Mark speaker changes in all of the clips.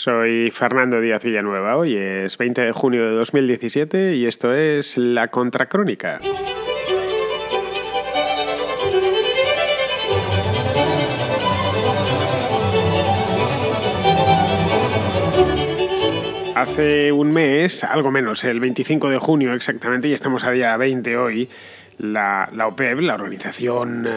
Speaker 1: Soy Fernando Díaz Villanueva. Hoy es 20 de junio de 2017 y esto es La Contracrónica. Hace un mes, algo menos, el 25 de junio exactamente, y estamos a día 20 hoy, la OPEP, la Organización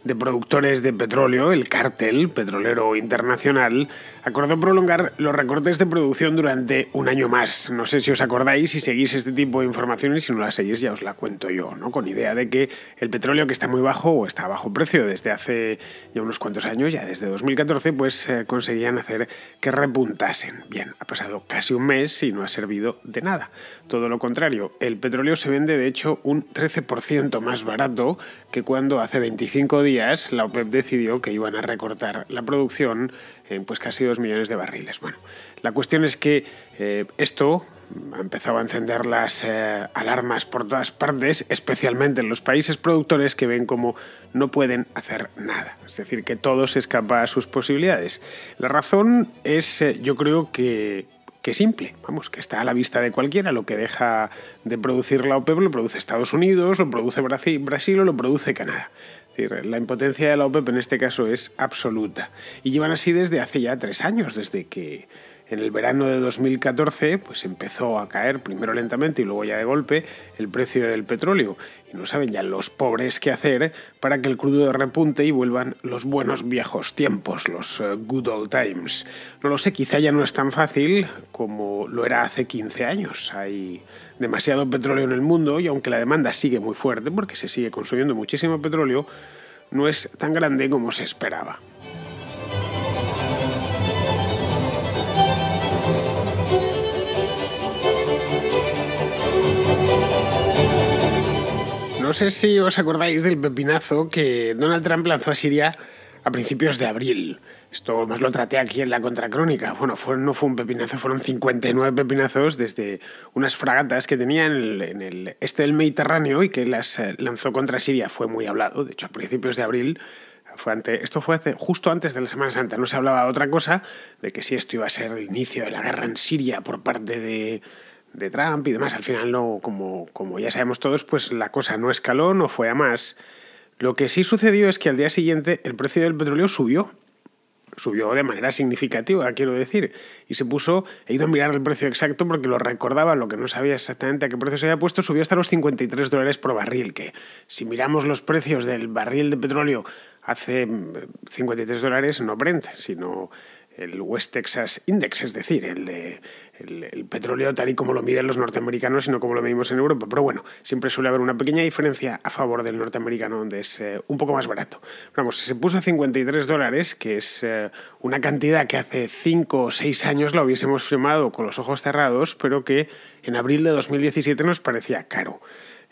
Speaker 1: de Productores de Petróleo, el cártel petrolero internacional, acordó prolongar los recortes de producción durante un año más. No sé si os acordáis, si seguís este tipo de información, y si no la seguís ya os la cuento yo, ¿no? Con idea de que el petróleo, que está muy bajo o está a bajo precio desde hace ya unos cuantos años, ya desde 2014, pues conseguían hacer que repuntasen. Bien, ha pasado casi un mes y no ha servido de nada. Todo lo contrario, el petróleo se vende de hecho un 13% más barato que cuando hace 25 días la OPEP decidió que iban a recortar la producción en pues casi 2 millones de barriles. Bueno, la cuestión es que esto ha empezado a encender las alarmas por todas partes, especialmente en los países productores que ven como no pueden hacer nada. Es decir, que todo se escapa a sus posibilidades. La razón es, yo creo que simple, vamos, que está a la vista de cualquiera. Lo que deja de producir la OPEP lo produce Estados Unidos, lo produce Brasil o lo produce Canadá. Es decir, la impotencia de la OPEP en este caso es absoluta. Y llevan así desde hace ya 3 años, desde que en el verano de 2014 pues empezó a caer, primero lentamente y luego ya de golpe, el precio del petróleo. Y no saben ya los pobres qué hacer para que el crudo repunte y vuelvan los buenos viejos tiempos, los good old times. No lo sé, quizá ya no es tan fácil como lo era hace 15 años. Hay demasiado petróleo en el mundo y aunque la demanda sigue muy fuerte, porque se sigue consumiendo muchísimo petróleo, no es tan grande como se esperaba. No sé si os acordáis del pepinazo que Donald Trump lanzó a Siria a principios de abril. Esto más lo traté aquí en La Contracrónica. Bueno, no fue un pepinazo, fueron 59 pepinazos desde unas fragatas que tenía en el este del Mediterráneo y que las lanzó contra Siria. Fue muy hablado, de hecho a principios de abril. Esto fue justo antes de la Semana Santa. No se hablaba de otra cosa, de que si esto iba a ser el inicio de la guerra en Siria por parte de Trump y demás. Al final, no, como ya sabemos todos, pues la cosa no escaló, no fue a más. Lo que sí sucedió es que al día siguiente el precio del petróleo subió de manera significativa, quiero decir, y he ido a mirar el precio exacto porque lo recordaba, lo que no sabía exactamente a qué precio se había puesto, subió hasta los $53 por barril, que si miramos los precios del barril de petróleo hace $53, no Brent, sino el West Texas Index, es decir, el petróleo tal y como lo miden los norteamericanos y no como lo medimos en Europa. Pero bueno, siempre suele haber una pequeña diferencia a favor del norteamericano, donde es un poco más barato. Vamos, se puso a $53, que es una cantidad que hace 5 o 6 años la hubiésemos firmado con los ojos cerrados, pero que en abril de 2017 nos parecía caro.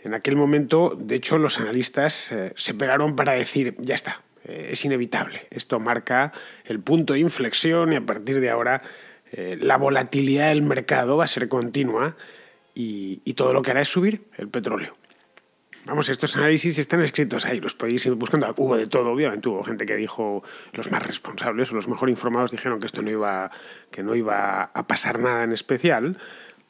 Speaker 1: En aquel momento, de hecho, los analistas se pegaron para decir, ya está, es inevitable. Esto marca el punto de inflexión y a partir de ahora la volatilidad del mercado va a ser continua y todo lo que hará es subir el petróleo. Vamos, estos análisis están escritos ahí, los podéis ir buscando. Hubo de todo, obviamente. Hubo gente que dijo, los más responsables o los mejor informados dijeron que esto no iba a pasar nada en especial,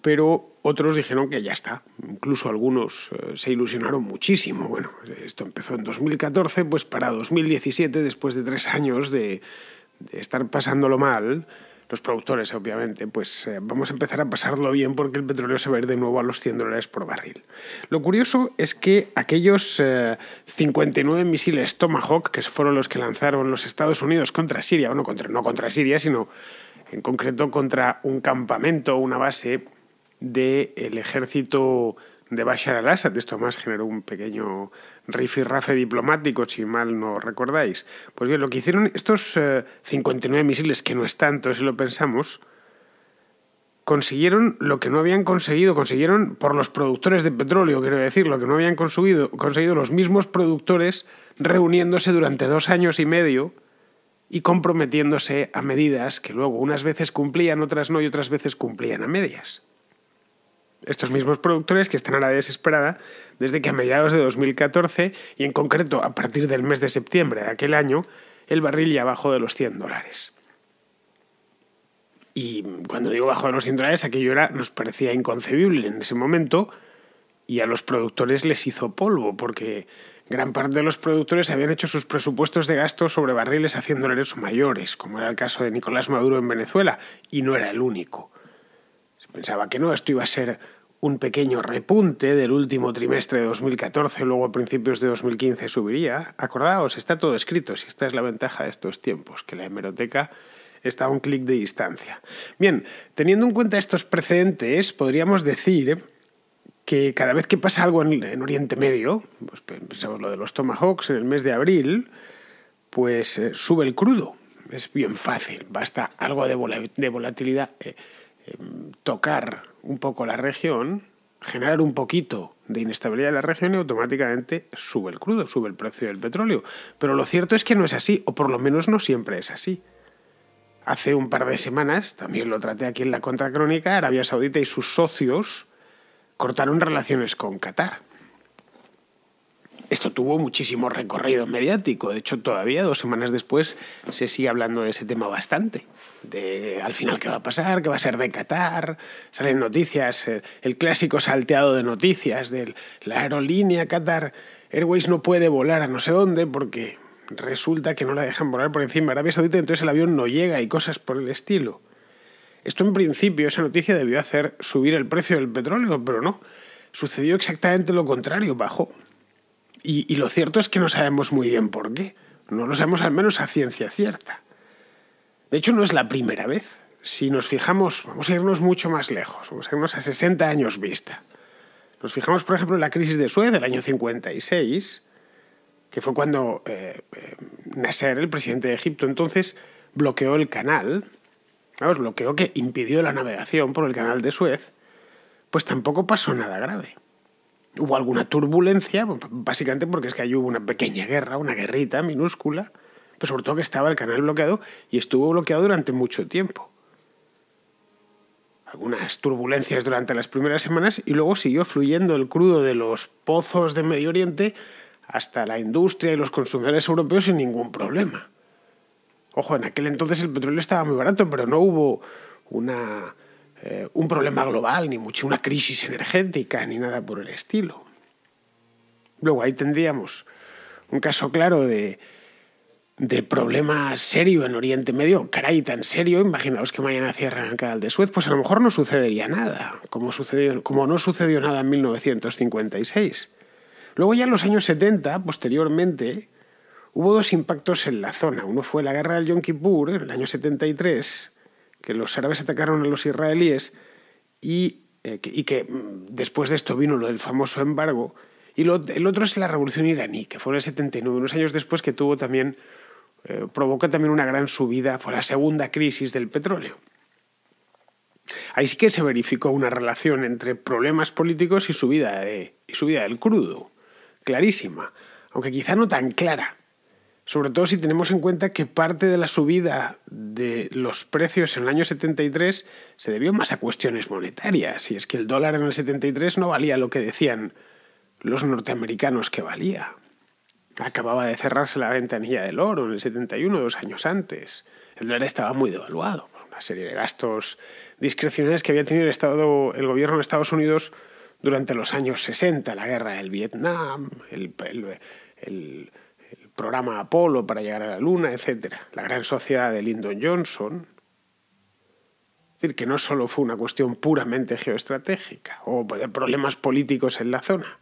Speaker 1: pero otros dijeron que ya está. Incluso algunos se ilusionaron muchísimo. Bueno, esto empezó en 2014, pues para 2017, después de 3 años de estar pasándolo mal, los productores, obviamente, pues vamos a empezar a pasarlo bien porque el petróleo se va a ir de nuevo a los $100 por barril. Lo curioso es que aquellos 59 misiles Tomahawk, que fueron los que lanzaron los Estados Unidos contra Siria, no contra Siria, sino en concreto contra un campamento, una base del ejército de Bashar al-Assad. Esto más generó un pequeño rifirrafe diplomático, si mal no recordáis. Pues bien, lo que hicieron estos 59 misiles, que no es tanto si lo pensamos, consiguieron lo que no habían consiguieron por los productores de petróleo, quiero decir, lo que no habían conseguido los mismos productores reuniéndose durante 2 años y medio y comprometiéndose a medidas que luego unas veces cumplían, otras no, y otras veces cumplían a medias. Estos mismos productores que están a la desesperada desde que a mediados de 2014 y en concreto a partir del mes de septiembre de aquel año, el barril ya bajó de los $100. Y cuando digo bajo de los $100, aquello nos parecía inconcebible en ese momento, y a los productores les hizo polvo, porque gran parte de los productores habían hecho sus presupuestos de gasto sobre barriles a $100 o mayores, como era el caso de Nicolás Maduro en Venezuela, y no era el único. Se pensaba que no, esto iba a ser un pequeño repunte del último trimestre de 2014, luego a principios de 2015 subiría. Acordaos, está todo escrito, si esta es la ventaja de estos tiempos, que la hemeroteca está a un clic de distancia. Bien, teniendo en cuenta estos precedentes, podríamos decir que cada vez que pasa algo en Oriente Medio, pues pensamos lo de los Tomahawks en el mes de abril, pues sube el crudo. Es bien fácil, basta algo de volatilidad, tocar un poco la región, generar un poquito de inestabilidad en la región y automáticamente sube el crudo, sube el precio del petróleo. Pero lo cierto es que no es así, o por lo menos no siempre es así. Hace un par de semanas, también lo traté aquí en la Contracrónica, Arabia Saudita y sus socios cortaron relaciones con Qatar. Esto tuvo muchísimo recorrido mediático. De hecho, todavía 2 semanas después se sigue hablando de ese tema bastante. De al final qué va a pasar, qué va a ser de Qatar. Salen noticias, el clásico salteado de noticias de la aerolínea Qatar Airways no puede volar a no sé dónde porque resulta que no la dejan volar por encima de Arabia Saudita, entonces el avión no llega y cosas por el estilo. Esto en principio, esa noticia debió hacer subir el precio del petróleo, pero no. Sucedió exactamente lo contrario, bajó. Y lo cierto es que no sabemos muy bien por qué. No lo sabemos al menos a ciencia cierta. De hecho, no es la primera vez. Si nos fijamos, vamos a irnos mucho más lejos, vamos a irnos a 60 años vista. Nos fijamos, por ejemplo, en la crisis de Suez del año 56, que fue cuando Nasser, el presidente de Egipto, entonces bloqueó el canal. Vamos, bloqueó que impidió la navegación por el canal de Suez, pues tampoco pasó nada grave. Hubo alguna turbulencia, básicamente porque es que ahí hubo una pequeña guerra, una guerrita minúscula, pero sobre todo que estaba el canal bloqueado y estuvo bloqueado durante mucho tiempo. Algunas turbulencias durante las primeras semanas y luego siguió fluyendo el crudo de los pozos de Medio Oriente hasta la industria y los consumidores europeos sin ningún problema. Ojo, en aquel entonces el petróleo estaba muy barato, pero no hubo un problema global, ni una crisis energética, ni nada por el estilo. Luego ahí tendríamos un caso claro de problema serio en Oriente Medio. Caray, tan serio, imaginaos que mañana cierran el canal de Suez, pues a lo mejor no sucedería nada, como no sucedió nada en 1956. Luego ya en los años 70, posteriormente, hubo 2 impactos en la zona. Uno fue la guerra del Yom Kippur, en el año 73, que los árabes atacaron a los israelíes y que después de esto vino lo del famoso embargo. Y el otro es la revolución iraní, que fue en el 79, unos años después, que provocó también una gran subida, fue la segunda crisis del petróleo. Ahí sí que se verificó una relación entre problemas políticos y subida del crudo, clarísima, aunque quizá no tan clara. Sobre todo si tenemos en cuenta que parte de la subida de los precios en el año 73 se debió más a cuestiones monetarias. Y es que el dólar en el 73 no valía lo que decían los norteamericanos que valía. Acababa de cerrarse la ventanilla del oro en el 71, 2 años antes. El dólar estaba muy devaluado por una serie de gastos discrecionales que había tenido el gobierno de Estados Unidos durante los años 60, la guerra del Vietnam, el programa Apolo para llegar a la Luna, etc. La gran sociedad de Lyndon Johnson. Es decir, que no solo fue una cuestión puramente geoestratégica o de problemas políticos en la zona.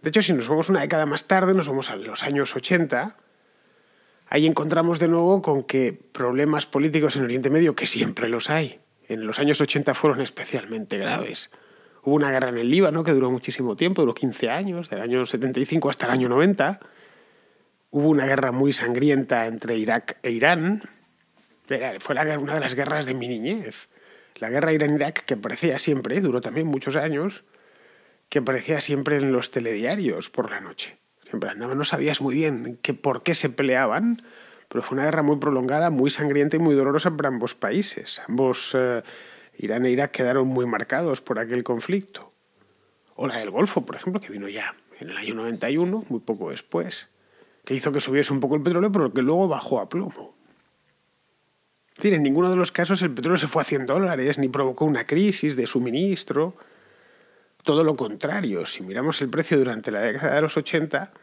Speaker 1: De hecho, si nos vamos una década más tarde, nos vamos a los años 80, ahí encontramos de nuevo con que problemas políticos en Oriente Medio, que siempre los hay, en los años 80 fueron especialmente graves. Hubo una guerra en el Líbano que duró muchísimo tiempo, duró 15 años, del año 75 hasta el año 90. Hubo una guerra muy sangrienta entre Irak e Irán. Fue una de las guerras de mi niñez. La guerra Irán-Irak, que aparecía siempre, duró también muchos años, que aparecía siempre en los telediarios por la noche. Siempre andaban, no sabías muy bien por qué se peleaban, pero fue una guerra muy prolongada, muy sangrienta y muy dolorosa para ambos países. Irán e Irak quedaron muy marcados por aquel conflicto. O la del Golfo, por ejemplo, que vino ya en el año 91, muy poco después, que hizo que subiese un poco el petróleo, pero que luego bajó a plomo. decir, en ninguno de los casos el petróleo se fue a $100 ni provocó una crisis de suministro. Todo lo contrario, si miramos el precio durante la década de los 80,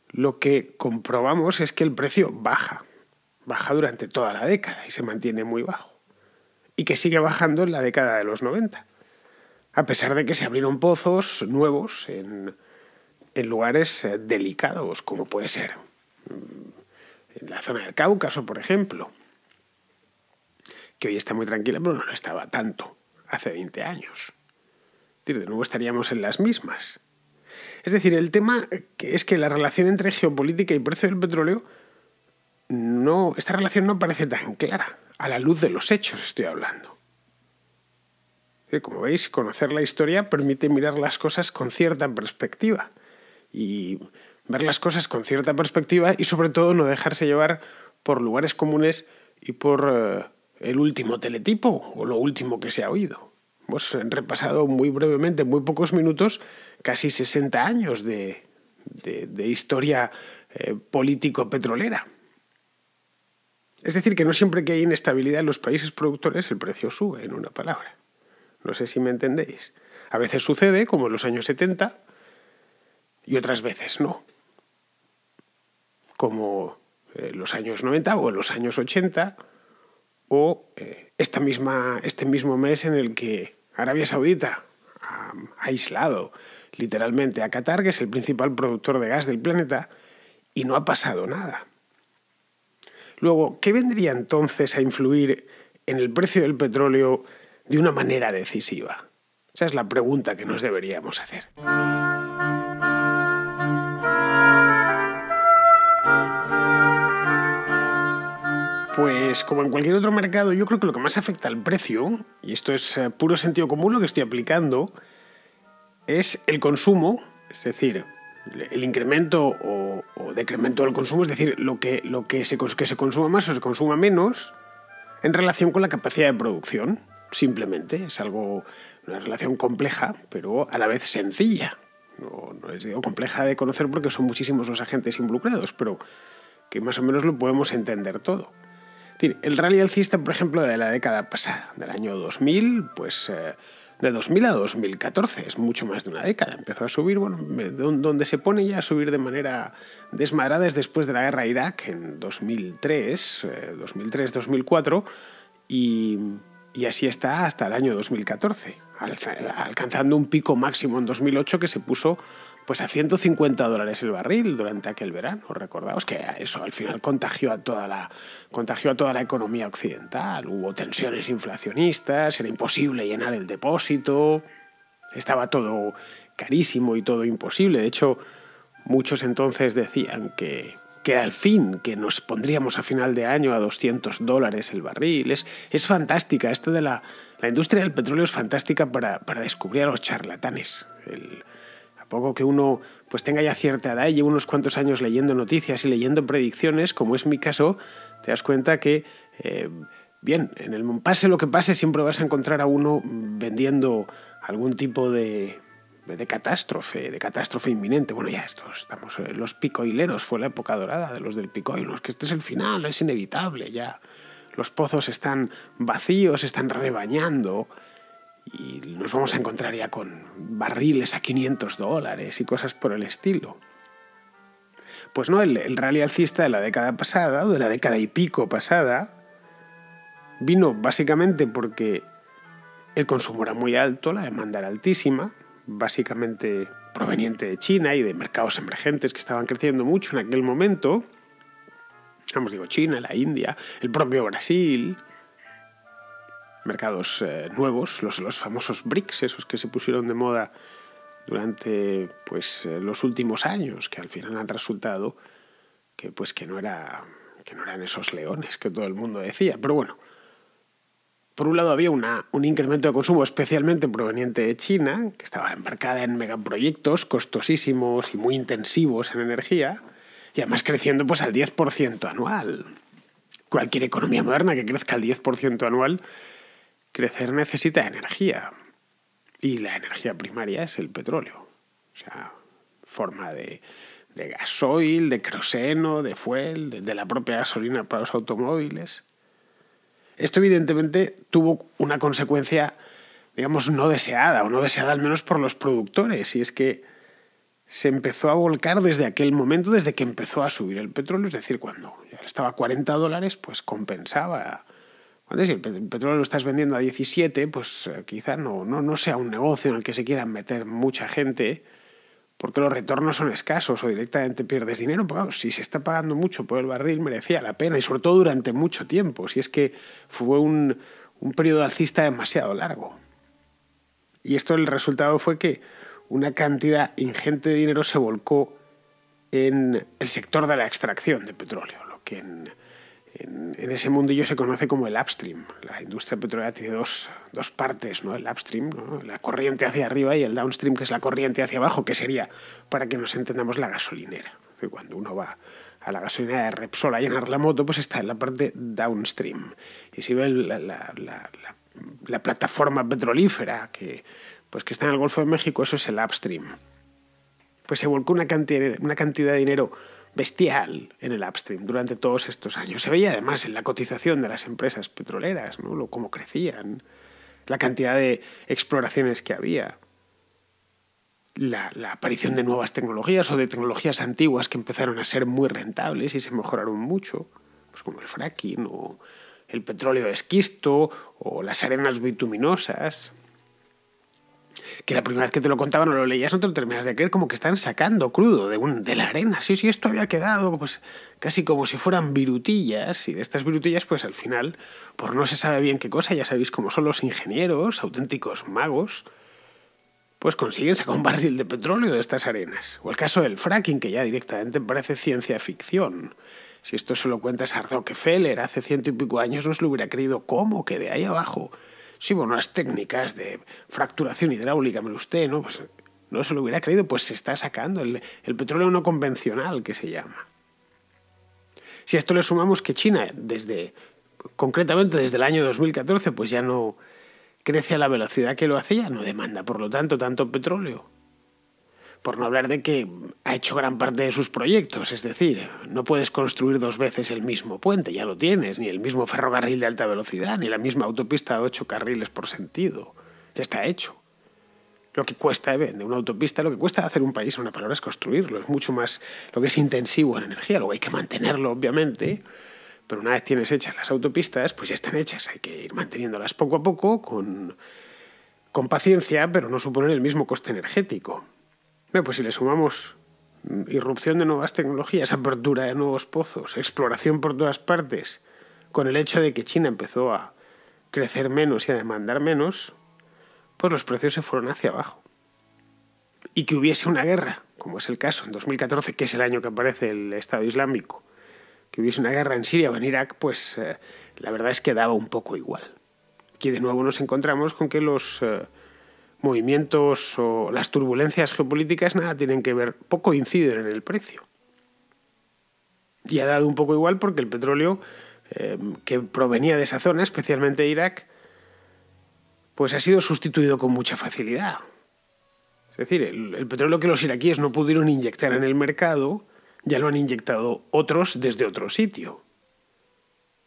Speaker 1: lo que comprobamos es que el precio baja durante toda la década y se mantiene muy bajo. Y que sigue bajando en la década de los 90, a pesar de que se abrieron pozos nuevos en lugares delicados, como puede ser en la zona del Cáucaso, por ejemplo, que hoy está muy tranquila, pero no lo estaba tanto hace 20 años. De nuevo estaríamos en las mismas. Es decir, el tema es que la relación entre geopolítica y precio del petróleo, esta relación no parece tan clara. A la luz de los hechos estoy hablando. Como veis, conocer la historia permite mirar las cosas con cierta perspectiva. Y ver las cosas con cierta perspectiva y sobre todo no dejarse llevar por lugares comunes y por el último teletipo o lo último que se ha oído. Hemos repasado muy brevemente, en muy pocos minutos, casi 60 años de historia político-petrolera. Es decir, que no siempre que hay inestabilidad en los países productores el precio sube, en una palabra. No sé si me entendéis. A veces sucede, como en los años 70, y otras veces no. Como en los años 90 o en los años 80, o este mismo mes en el que Arabia Saudita ha aislado literalmente a Qatar, que es el principal productor de gas del planeta, y no ha pasado nada. Luego, ¿qué vendría entonces a influir en el precio del petróleo de una manera decisiva? Esa es la pregunta que nos deberíamos hacer. Pues como en cualquier otro mercado, yo creo que lo que más afecta al precio, y esto es puro sentido común lo que estoy aplicando, es el consumo, es decir, el incremento o decremento del consumo, es decir, que se consuma más o se consuma menos en relación con la capacidad de producción. Simplemente es una relación compleja, pero a la vez sencilla. No es compleja de conocer porque son muchísimos los agentes involucrados, pero que más o menos lo podemos entender todo. Es decir, el rally alcista, por ejemplo, de la década pasada, del año 2000, pues de 2000 a 2014, es mucho más de una década. Empezó a subir, donde se pone ya a subir de manera desmadrada es después de la guerra a Irak en 2003-2004, y así está hasta el año 2014, alcanzando un pico máximo en 2008 que se puso pues a $150 el barril durante aquel verano. Recordaos que eso al final contagió a toda la economía occidental. Hubo tensiones inflacionistas, era imposible llenar el depósito, estaba todo carísimo y todo imposible. De hecho, muchos entonces decían que era el fin, que nos pondríamos a final de año a $200 el barril. Es fantástica. Esto de la industria del petróleo es fantástica para descubrir a los charlatanes. A poco que uno pues tenga ya cierta edad y lleve unos cuantos años leyendo noticias y leyendo predicciones, como es mi caso, te das cuenta que, pase lo que pase, siempre vas a encontrar a uno vendiendo algún tipo de catástrofe inminente. Bueno, ya estamos los picoileros, fue la época dorada de los del picoil, que este es el final, es inevitable, ya los pozos están vacíos, están rebañando y nos vamos a encontrar ya con barriles a $500 y cosas por el estilo. Pues no, el rally alcista de la década pasada, o de la década y pico pasada, vino básicamente porque el consumo era muy alto, la demanda era altísima, básicamente proveniente de China y de mercados emergentes que estaban creciendo mucho en aquel momento. China, la India, el propio Brasil, mercados nuevos, los famosos BRICS, esos que se pusieron de moda durante los últimos años, que al final han resultado que no eran esos leones que todo el mundo decía. Pero bueno, por un lado había un incremento de consumo especialmente proveniente de China, que estaba embarcada en megaproyectos costosísimos y muy intensivos en energía, y además creciendo al 10% anual. Cualquier economía moderna que crezca al 10% anual, crecer necesita energía. Y la energía primaria es el petróleo. O sea, forma de gasoil, de queroseno, de fuel, de la propia gasolina para los automóviles. Esto evidentemente tuvo una consecuencia, digamos, no deseada, o no deseada al menos por los productores, y es que se empezó a volcar desde aquel momento, desde que empezó a subir el petróleo, es decir, cuando ya estaba a $40, pues compensaba. Si el petróleo lo estás vendiendo a 17, pues quizá no sea un negocio en el que se quieran meter mucha gente, porque los retornos son escasos o directamente pierdes dinero. Pero claro, si se está pagando mucho por el barril, merecía la pena, y sobre todo durante mucho tiempo, si es que fue un periodo alcista demasiado largo. Y esto, el resultado fue que una cantidad ingente de dinero se volcó en el sector de la extracción de petróleo, lo que en ese mundillo se conoce como el upstream. La industria petrolera tiene dos partes, ¿no? El upstream, ¿no? La corriente hacia arriba, y el downstream, que es la corriente hacia abajo, que sería, para que nos entendamos, la gasolinera. Cuando uno va a la gasolinera de Repsol a llenar la moto, pues está en la parte downstream. Y si ve la plataforma petrolífera que está en el Golfo de México, eso es el upstream. Pues se volcó una cantidad de dinero bestial en el upstream durante todos estos años. Se veía además en la cotización de las empresas petroleras, ¿no? Cómo crecían, la cantidad de exploraciones que había, la aparición de nuevas tecnologías o de tecnologías antiguas que empezaron a ser muy rentables y se mejoraron mucho, pues como el fracking o el petróleo de esquisto o las arenas bituminosas, que la primera vez que te lo contaban o lo leías no te lo terminas de creer, como que están sacando crudo de la arena. Sí, esto había quedado pues casi como si fueran virutillas, y de estas virutillas pues al final, por no se sabe bien qué cosa, ya sabéis cómo son los ingenieros, auténticos magos, pues consiguen sacar un barril de petróleo de estas arenas. O el caso del fracking, que ya directamente parece ciencia ficción. Si esto se lo cuentas a Rockefeller hace 100 y pico años, no se lo hubiera creído. ¿Cómo? Que de ahí abajo, sí, bueno, las técnicas de fracturación hidráulica, mire usted, ¿no? Pues no se lo hubiera creído, pues se está sacando el petróleo no convencional, que se llama. Si a esto le sumamos que China, concretamente desde el año 2014, pues ya no crece a la velocidad que lo hacía, no demanda, por lo tanto, tanto petróleo. Por no hablar de que ha hecho gran parte de sus proyectos, es decir, no puedes construir 2 veces el mismo puente, ya lo tienes, ni el mismo ferrocarril de alta velocidad, ni la misma autopista de 8 carriles por sentido. Ya está hecho. Lo que cuesta de una autopista, lo que cuesta hacer un país, en una palabra, es construirlo. Es mucho más lo que es intensivo en energía. Luego hay que mantenerlo, obviamente, pero una vez tienes hechas las autopistas, pues ya están hechas. Hay que ir manteniéndolas poco a poco, con paciencia, pero no suponen el mismo coste energético. Pues si le sumamos irrupción de nuevas tecnologías, apertura de nuevos pozos, exploración por todas partes, con el hecho de que China empezó a crecer menos y a demandar menos, pues los precios se fueron hacia abajo. Y que hubiese una guerra, como es el caso en 2014, que es el año que aparece el Estado Islámico, que hubiese una guerra en Siria o en Irak, pues la verdad es que daba un poco igual. Aquí de nuevo nos encontramos con que los movimientos o las turbulencias geopolíticas nada tienen que ver, poco inciden en el precio. Y ha dado un poco igual porque el petróleo que provenía de esa zona, especialmente Irak, pues ha sido sustituido con mucha facilidad. Es decir, el petróleo que los iraquíes no pudieron inyectar en el mercado, ya lo han inyectado otros desde otro sitio.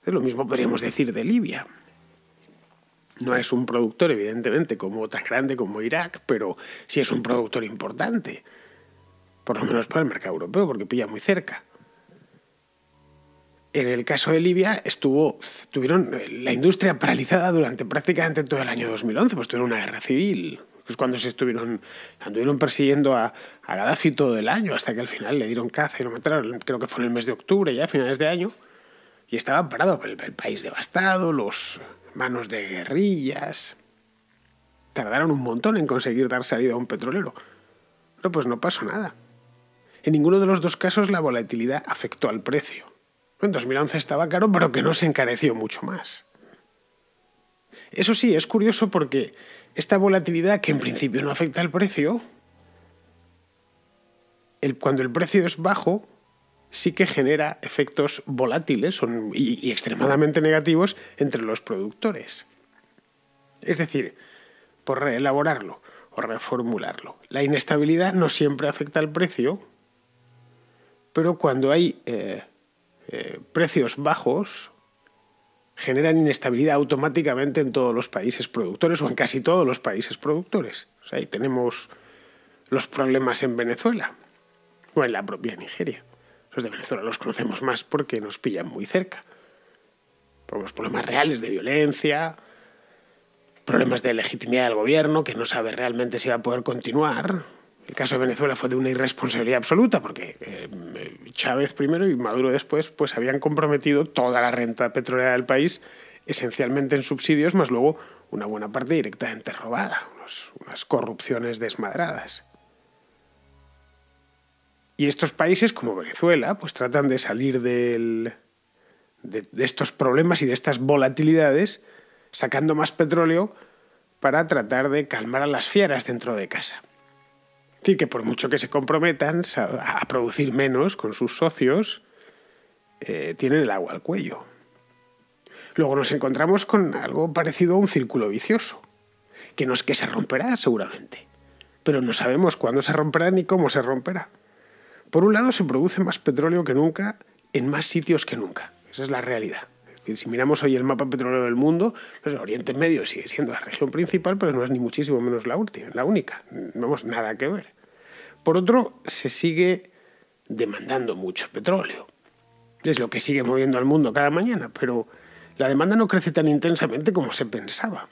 Speaker 1: Lo mismo podríamos decir de Libia. No es un productor, evidentemente, tan grande como Irak, pero sí es un productor importante, por lo menos para el mercado europeo, porque pilla muy cerca. En el caso de Libia tuvieron la industria paralizada durante prácticamente todo el año 2011, pues tuvieron una guerra civil. Es cuando anduvieron persiguiendo a Gaddafi todo el año, hasta que al final le dieron caza y lo mataron, creo que fue en el mes de octubre, ya a finales de año, y estaba parado el país devastado, los manos de guerrillas. Tardaron un montón en conseguir dar salida a un petrolero. No, pues no pasó nada. En ninguno de los dos casos la volatilidad afectó al precio. En 2011 estaba caro, pero que no se encareció mucho más. Eso sí, es curioso porque esta volatilidad, que en principio no afecta al precio, cuando el precio es bajo, sí que genera efectos volátiles y extremadamente negativos entre los productores. Es decir, por reelaborarlo o reformularlo, la inestabilidad no siempre afecta al precio, pero cuando hay precios bajos, generan inestabilidad automáticamente en todos los países productores o en casi todos los países productores. O sea, ahí tenemos los problemas en Venezuela o en la propia Nigeria. Los de Venezuela los conocemos más porque nos pillan muy cerca. Los problemas reales de violencia, problemas de legitimidad del gobierno, que no sabe realmente si va a poder continuar. El caso de Venezuela fue de una irresponsabilidad absoluta porque Chávez primero y Maduro después pues habían comprometido toda la renta petrolera del país esencialmente en subsidios, más luego una buena parte directamente robada, unas corrupciones desmadradas. Y estos países como Venezuela pues tratan de salir de estos problemas y de estas volatilidades sacando más petróleo para tratar de calmar a las fieras dentro de casa. Es decir, que por mucho que se comprometan a producir menos con sus socios, tienen el agua al cuello. Luego nos encontramos con algo parecido a un círculo vicioso, que no es que se romperá seguramente, pero no sabemos cuándo se romperá ni cómo se romperá. Por un lado, se produce más petróleo que nunca en más sitios que nunca. Esa es la realidad. Es decir, si miramos hoy el mapa petrolero del mundo, pues el Oriente Medio sigue siendo la región principal, pero no es ni muchísimo menos la única. No hemos nada que ver. Por otro, se sigue demandando mucho petróleo. Es lo que sigue moviendo al mundo cada mañana, pero la demanda no crece tan intensamente como se pensaba.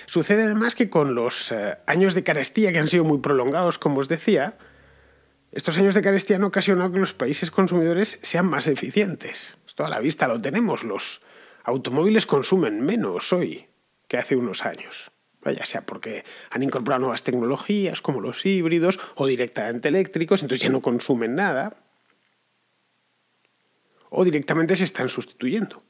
Speaker 1: Sucede además que con los años de carestía, que han sido muy prolongados, como os decía, estos años de carestía han ocasionado que los países consumidores sean más eficientes. Esto a la vista lo tenemos. Los automóviles consumen menos hoy que hace unos años. Ya sea porque han incorporado nuevas tecnologías como los híbridos o directamente eléctricos, entonces ya no consumen nada. O directamente se están sustituyendo.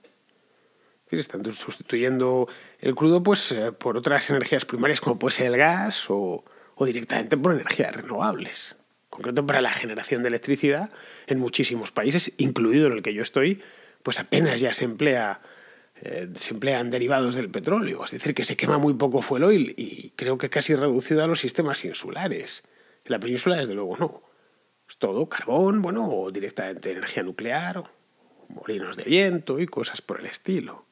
Speaker 1: Están sustituyendo el crudo pues, por otras energías primarias como puede ser el gas o directamente por energías renovables. En concreto para la generación de electricidad en muchísimos países, incluido en el que yo estoy, pues apenas ya se emplean derivados del petróleo. Es decir, que se quema muy poco fuel oil y creo que casi reducido a los sistemas insulares. En la península, desde luego, no. Es todo carbón, o directamente energía nuclear, molinos de viento y cosas por el estilo.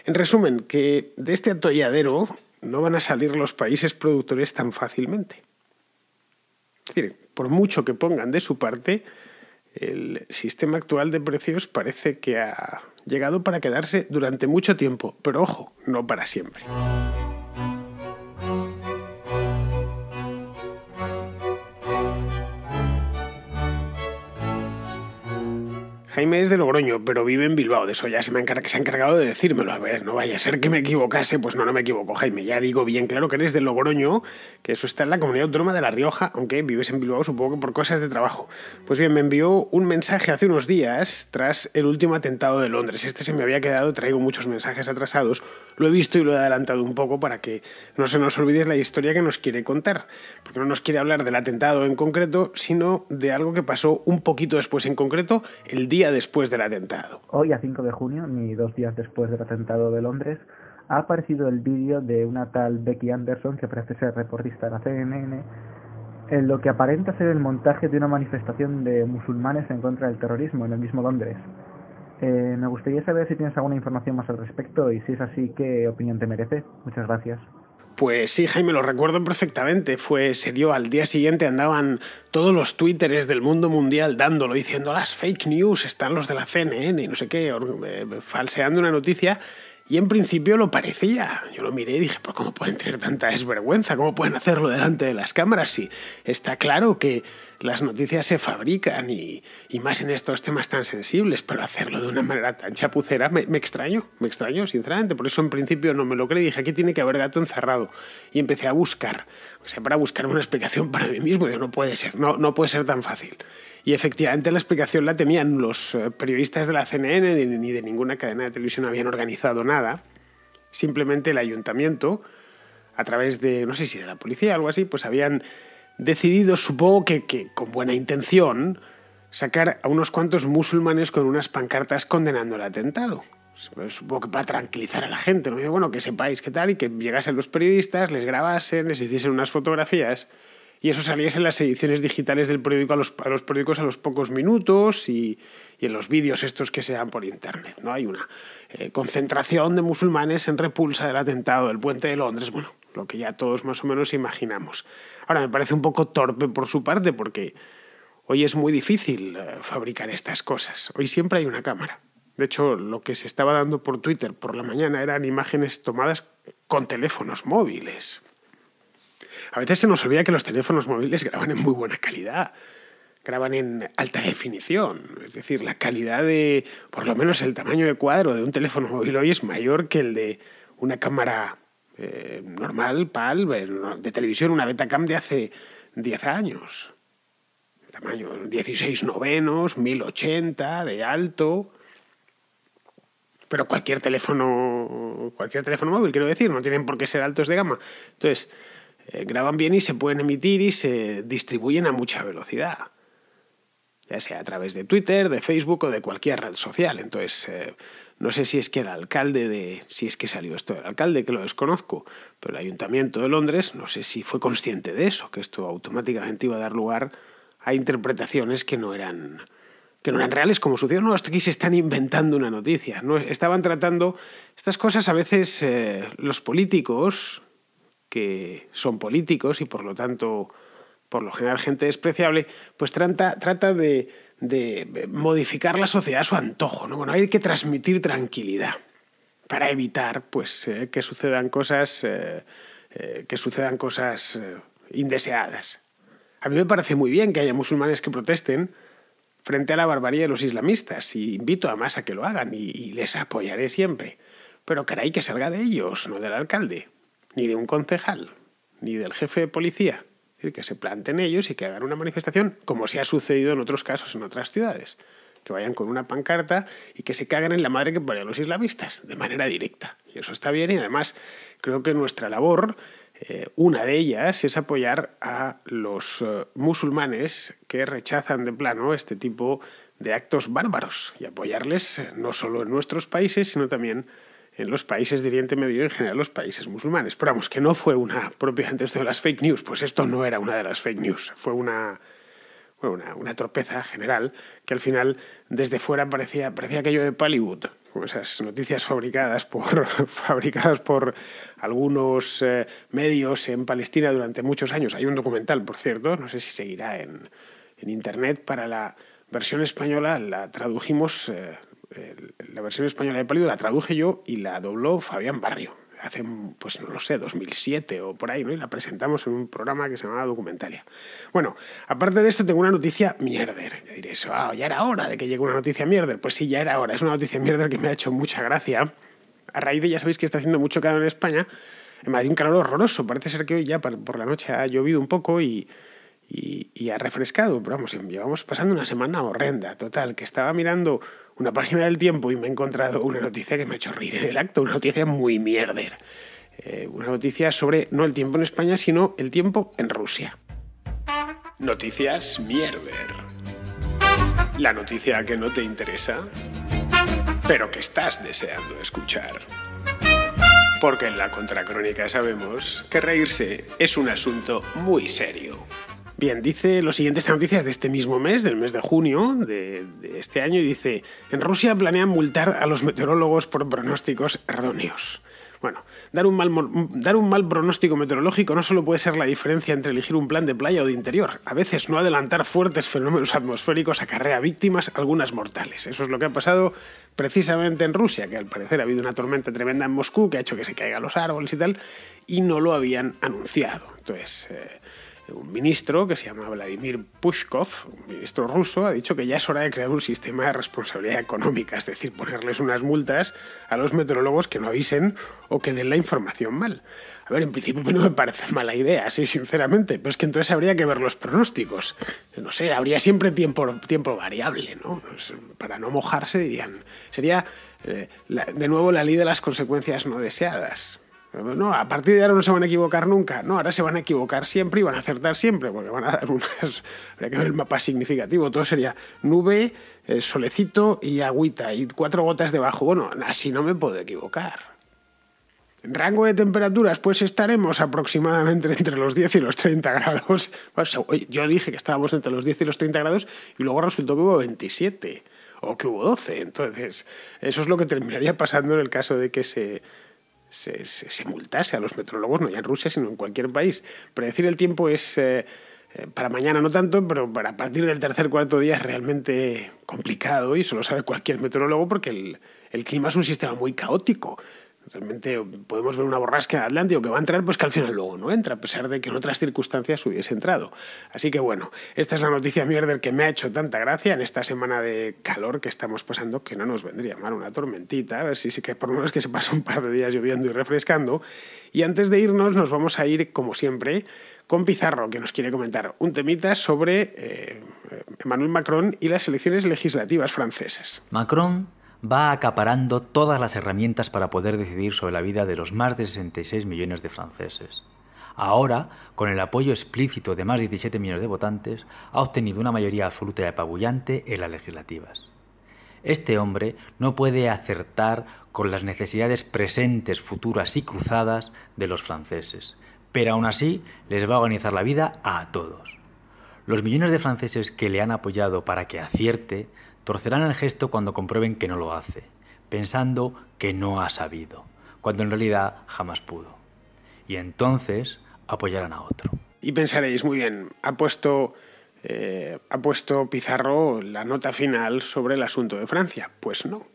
Speaker 1: En resumen, que de este atolladero no van a salir los países productores tan fácilmente. Es decir, por mucho que pongan de su parte, el sistema actual de precios parece que ha llegado para quedarse durante mucho tiempo, pero ojo, no para siempre. Jaime es de Logroño, pero vive en Bilbao. De eso ya se ha encargado de decírmelo. A ver, no vaya a ser que me equivocase. Pues no me equivoco, Jaime. Ya digo bien claro que eres de Logroño, que eso está en la comunidad autónoma de La Rioja, aunque vives en Bilbao, supongo que por cosas de trabajo. Pues bien, me envió un mensaje hace unos días tras el último atentado de Londres. Este se me había quedado, traigo muchos mensajes atrasados. Lo he visto y lo he adelantado un poco para que no se nos olvide la historia que nos quiere contar. Porque no nos quiere hablar del atentado en concreto, sino de algo que pasó un poquito después, en concreto, el día después del atentado.
Speaker 2: Hoy, a 5 de junio, ni 2 días después del atentado de Londres, ha aparecido el vídeo de una tal Becky Anderson, que parece ser reportista de la CNN, en lo que aparenta ser el montaje de una manifestación de musulmanes en contra del terrorismo en el mismo Londres. Me gustaría saber si tienes alguna información más al respecto y si es así, ¿qué opinión te merece? Muchas gracias.
Speaker 1: Pues sí, Jaime, lo recuerdo perfectamente. Se dio al día siguiente, andaban todos los twitteres del mundo mundial dándolo, diciendo las fake news, están los de la CNN y no sé qué, falseando una noticia. Y en principio lo parecía. Yo lo miré y dije, ¿pero cómo pueden tener tanta desvergüenza? ¿Cómo pueden hacerlo delante de las cámaras? Sí, está claro que las noticias se fabrican y más en estos temas tan sensibles, pero hacerlo de una manera tan chapucera me extrañó, sinceramente. Por eso en principio no me lo creí. Dije, aquí tiene que haber gato encerrado. Y empecé a buscar, para buscarme una explicación para mí mismo. Digo, no puede ser tan fácil. Y efectivamente la explicación la tenían los periodistas de la CNN, ni de ninguna cadena de televisión habían organizado nada. Simplemente el ayuntamiento, a través de, no sé si de la policía o algo así, pues habían decidido, supongo que con buena intención, sacar a unos cuantos musulmanes con unas pancartas condenando el atentado. Supongo que para tranquilizar a la gente, ¿no? Que sepáis qué tal, y que llegasen los periodistas, les grabasen, les hiciesen unas fotografías y eso saliese en las ediciones digitales del periódico a los periódicos a los pocos minutos y en los vídeos estos que se dan por internet, ¿no? Hay una concentración de musulmanes en repulsa del atentado del Puente de Londres, bueno, lo que ya todos más o menos imaginamos. Ahora, me parece un poco torpe por su parte porque hoy es muy difícil fabricar estas cosas. Hoy siempre hay una cámara. De hecho, lo que se estaba dando por Twitter por la mañana eran imágenes tomadas con teléfonos móviles. A veces se nos olvida que los teléfonos móviles graban en muy buena calidad, graban en alta definición, es decir, la calidad de, por lo menos el tamaño de cuadro de un teléfono móvil hoy es mayor que el de una cámara normal, PAL, de televisión, una Betacam de hace 10 años. Tamaño 16:9, 1080 de alto. Pero cualquier teléfono móvil, quiero decir, no tienen por qué ser altos de gama. Entonces, graban bien y se pueden emitir y se distribuyen a mucha velocidad, ya sea a través de Twitter, de Facebook o de cualquier red social. Entonces, no sé si es que si es que salió esto del alcalde, que lo desconozco, pero el Ayuntamiento de Londres, no sé si fue consciente de eso, que esto automáticamente iba a dar lugar a interpretaciones que no eran reales, como sucedió. No, esto aquí se están inventando una noticia. No, estaban tratando estas cosas a veces los políticos, que son políticos y por lo tanto, por lo general gente despreciable, pues trata de modificar la sociedad a su antojo, ¿no? Bueno, hay que transmitir tranquilidad para evitar pues que sucedan cosas indeseadas. A mí me parece muy bien que haya musulmanes que protesten frente a la barbarie de los islamistas y invito además a que lo hagan y les apoyaré siempre. Pero caray, que salga de ellos, no del alcalde, ni de un concejal, ni del jefe de policía. Es decir, que se planten ellos y que hagan una manifestación, como se ha sucedido en otros casos en otras ciudades. Que vayan con una pancarta y que se caguen en la madre que parió a los islamistas, de manera directa. Y eso está bien y además creo que nuestra labor, una de ellas, es apoyar a los musulmanes que rechazan de plano este tipo de actos bárbaros y apoyarles no solo en nuestros países, sino también en los países de Oriente Medio y en general los países musulmanes. Pero vamos, que no fue propiamente esto de las fake news, pues esto no era una de las fake news, fue una tropeza general que al final desde fuera parecía aquello de Hollywood, como esas noticias fabricadas por algunos medios en Palestina durante muchos años. Hay un documental, por cierto, no sé si seguirá en internet, para la versión española la tradujimos, la versión española de Hollywood la traduje yo y la dobló Fabián Barrio. Hace, pues no lo sé, 2007 o por ahí, ¿no? Y la presentamos en un programa que se llamaba Documentalia. Bueno, aparte de esto tengo una noticia mierder. Ya diréis, ya era hora de que llegue una noticia mierder. Pues sí, ya era hora. Es una noticia mierder que me ha hecho mucha gracia. A raíz de, ya sabéis que está haciendo mucho calor en España. En Madrid un calor horroroso. Parece ser que hoy ya por la noche ha llovido un poco y ha refrescado. Pero vamos, llevamos pasando una semana horrenda, total, que estaba mirando una página del Tiempo y me he encontrado una noticia que me ha hecho reír en el acto, una noticia muy mierder. Una noticia sobre no el tiempo en España, sino el tiempo en Rusia. Noticias mierder. La noticia que no te interesa, pero que estás deseando escuchar. Porque en la Contracrónica sabemos que reírse es un asunto muy serio. Bien, dice lo siguiente, esta noticia es de este mismo mes, del mes de junio de este año, y dice: en Rusia planean multar a los meteorólogos por pronósticos erróneos. Bueno, dar un mal pronóstico meteorológico no solo puede ser la diferencia entre elegir un plan de playa o de interior. A veces no adelantar fuertes fenómenos atmosféricos acarrea víctimas, algunas mortales. Eso es lo que ha pasado precisamente en Rusia, que al parecer ha habido una tormenta tremenda en Moscú que ha hecho que se caigan los árboles y tal, y no lo habían anunciado. Entonces, un ministro que se llama Vladimir Pushkov, un ministro ruso, ha dicho que ya es hora de crear un sistema de responsabilidad económica, es decir, ponerles unas multas a los meteorólogos que no avisen o que den la información mal. A ver, en principio no me parece mala idea, sí, sinceramente, pero es que entonces habría que ver los pronósticos. No sé, habría siempre tiempo variable, ¿no? Pues para no mojarse, dirían. Sería, de nuevo, la ley de las consecuencias no deseadas. No, a partir de ahora no se van a equivocar nunca. No, ahora se van a equivocar siempre y van a acertar siempre, porque van a dar habría que ver el mapa significativo. Todo sería nube, solecito y agüita y 4 gotas debajo. Bueno, así no me puedo equivocar. En rango de temperaturas, pues estaremos aproximadamente entre los 10 y los 30 grados. Bueno, yo dije que estábamos entre los 10 y los 30 grados y luego resultó que hubo 27 o que hubo 12. Entonces, eso es lo que terminaría pasando en el caso de que se multase a los meteorólogos, no ya en Rusia, sino en cualquier país. Predecir el tiempo es... para mañana no tanto, pero a partir del tercer cuarto día es realmente complicado y eso lo sabe cualquier meteorólogo porque el clima es un sistema muy caótico. Realmente podemos ver una borrasca de Atlántico que va a entrar, pues que al final luego no entra, a pesar de que en otras circunstancias hubiese entrado. Así que bueno, esta es la noticia mierder que me ha hecho tanta gracia en esta semana de calor que estamos pasando, que no nos vendría mal una tormentita, a ver si sí que por lo menos que se pasa un par de días lloviendo y refrescando. Y antes de irnos nos vamos a ir, como siempre, con Pizarro, que nos quiere comentar un temita sobre Emmanuel Macron y las elecciones legislativas francesas.
Speaker 3: Macron va acaparando todas las herramientas para poder decidir sobre la vida de los más de 66 millones de franceses. Ahora, con el apoyo explícito de más de 17 millones de votantes, ha obtenido una mayoría absoluta y apabullante en las legislativas. Este hombre no puede acertar con las necesidades presentes, futuras y cruzadas de los franceses, pero aún así les va a organizar la vida a todos. Los millones de franceses que le han apoyado para que acierte torcerán el gesto cuando comprueben que no lo hace, pensando que no ha sabido, cuando en realidad jamás pudo. Y entonces apoyarán a otro.
Speaker 1: Y pensaréis, muy bien, ha puesto Pizarro la nota final sobre el asunto de Francia. Pues no.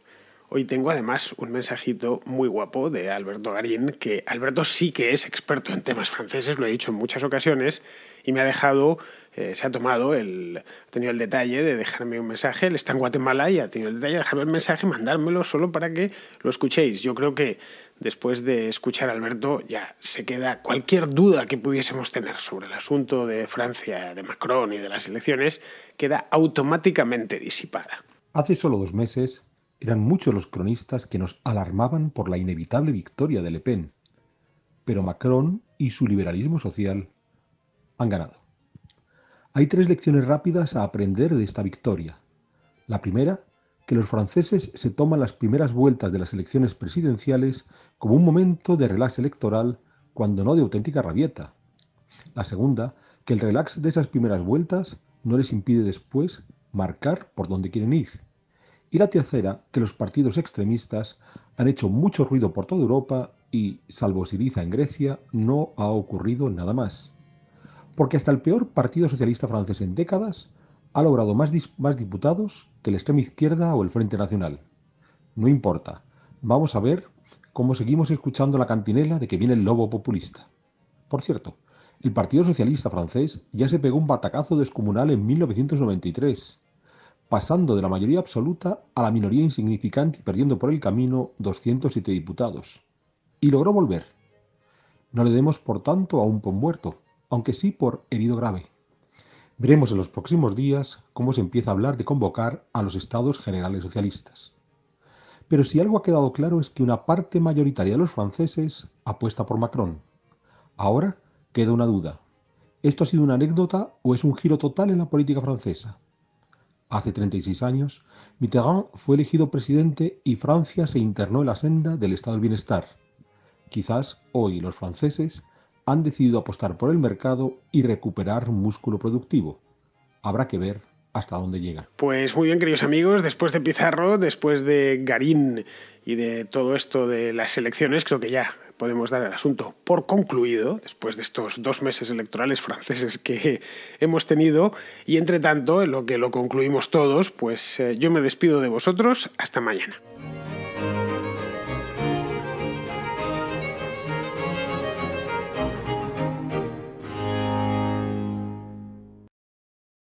Speaker 1: Hoy tengo además un mensajito muy guapo de Alberto Garín, que Alberto sí que es experto en temas franceses, lo he dicho en muchas ocasiones, y me ha dejado, ha tenido el detalle de dejarme un mensaje. Él está en Guatemala y ha tenido el detalle de dejarme el mensaje, mandármelo solo para que lo escuchéis. Yo creo que después de escuchar a Alberto ya se queda cualquier duda que pudiésemos tener sobre el asunto de Francia, de Macron y de las elecciones, queda automáticamente disipada.
Speaker 4: Hace solo 2 meses eran muchos los cronistas que nos alarmaban por la inevitable victoria de Le Pen, pero Macron y su liberalismo social han ganado. Hay 3 lecciones rápidas a aprender de esta victoria. La primera, que los franceses se toman las primeras vueltas de las elecciones presidenciales como un momento de relax electoral, cuando no de auténtica rabieta. La segunda, que el relax de esas primeras vueltas no les impide después marcar por dónde quieren ir. Y la tercera, que los partidos extremistas han hecho mucho ruido por toda Europa y, salvo Syriza en Grecia, no ha ocurrido nada más. Porque hasta el peor partido socialista francés en décadas ha logrado más diputados que la extrema izquierda o el Frente Nacional. No importa, vamos a ver cómo seguimos escuchando la cantinela de que viene el lobo populista. Por cierto, el Partido Socialista francés ya se pegó un batacazo descomunal en 1993, pasando de la mayoría absoluta a la minoría insignificante y perdiendo por el camino 207 diputados. Y logró volver. No le demos por tanto a un por muerto, aunque sí por herido grave. Veremos en los próximos días cómo se empieza a hablar de convocar a los Estados Generales Socialistas. Pero si algo ha quedado claro es que una parte mayoritaria de los franceses apuesta por Macron. Ahora queda una duda. ¿Esto ha sido una anécdota o es un giro total en la política francesa? Hace 36 años, Mitterrand fue elegido presidente y Francia se internó en la senda del estado del bienestar. Quizás hoy los franceses han decidido apostar por el mercado y recuperar músculo productivo. Habrá que ver hasta dónde llega.
Speaker 1: Pues muy bien, queridos amigos, después de Pizarro, después de Garín y de todo esto de las elecciones, creo que ya podemos dar el asunto por concluido, después de estos 2 meses electorales franceses que hemos tenido, y entre tanto, en lo que lo concluimos todos, pues yo me despido de vosotros, hasta mañana.